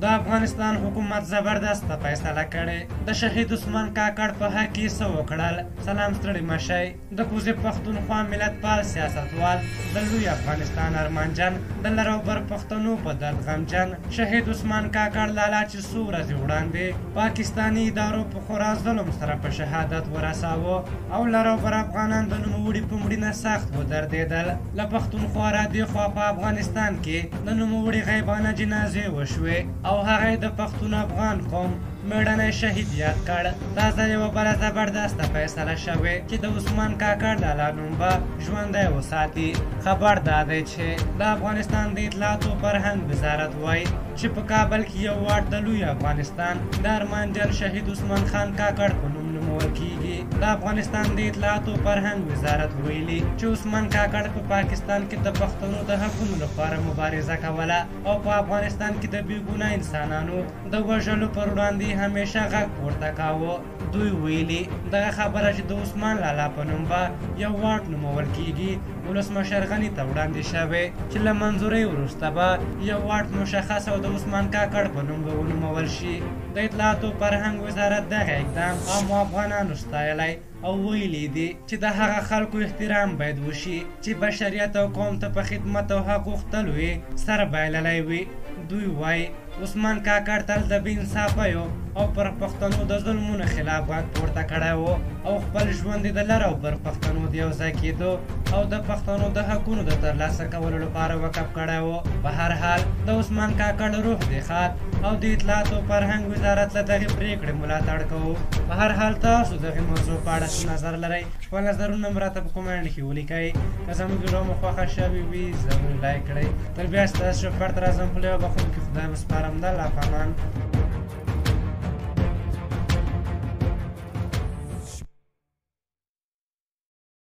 د افغانستان حکومت زبردست فیصله کړې د شهید عثمان کاکړ په حق یې څه وکړل. سلام ستړي مشئ. د کوزې پښتونخوا ملتپال سیاستوال د لوی افغانستان ارمانجن د لر او بر پښتنو په درد غمجن شهید عثمان کاکړ لالا چې څو ورځې وړاندې پاکستاني ادارو په خورا ظلم سره په شهادت ورساوه او لر او بر افغانان د نوموړي په مړینه سخت ودردېدل. له پښتونخوا را دې خوا په افغانستان کې د نوموړي غیبانه جنازې وشوې او هغه د پښتون افغان قوم میړنی شهید یاد کړ. تازه یوه بله زبردسته فیصله شوې چې د عثمان کاکړ لالا نوم به ژوندی وساتي. خبر دا دی چې د افغانستان د اطلاعاتو فرهنګ وزارت وایي چې په کابل کې یو واټ د لوی افغانستان د ارمانجن شهید عثمان خان کاکړ په نوم نومول کیږي. د افغانستان د اطلاعاتو فرهنګ وزارت ویلي چې عثمان کاکړ په پاکستان کې د پښتنو د حقونو لپاره مبارزه کوله او په افغانستان کې د بېګناه انسانانو د وژلو پر وړاندې همیشه غږ پورته کاوه. دوی ویلي دغه خبره چې د عثمان لالا په نوم به یو واټ نومول کیږي ولسمشر غني ته وړاندې شوې چې له منظورۍ وروسته به یو واټ مشخص او د عثمان کاکړ په نوم به ونومول شي. د اطلاعاتو فرهنګ وزارت دغه اقدام عامو افغانانو ستایلی او ویلي دي چې د هغه خلکو احترام باید وشي چې بشریت او قوم ته په خدمت او حق غوښتلو یې سر بایللی وي. دوی وایي عثمان کاکړ تل د بې انصافیو او پر پښتنو د ظلمونو خلاف غږ پورته کړی و او خپل ژوند یې د لر او بر پښتنو د یو ځای کېدو او د پښتنو د حقونو د ترلاسه کولو لپاره وقف کړی و. په هر حال د عثمان کاکړ روح دې ښاد او د اطلاعاتو فرهنګ وزارت له دغې پرېکړې ملاتړ کوو. په هر حال تاسو دغې موضوع په اړه څه نظر لرئ؟ خپل نظرونه هم راته په کومنټ کې ولیکئ. که زموږ ویډیو مو خوښه شوې وي ضرور لایک کړئ. تر بیا ستاسو شفر ته راځم په لویه بخښونکي خدای مو سپارم. د الله په امان.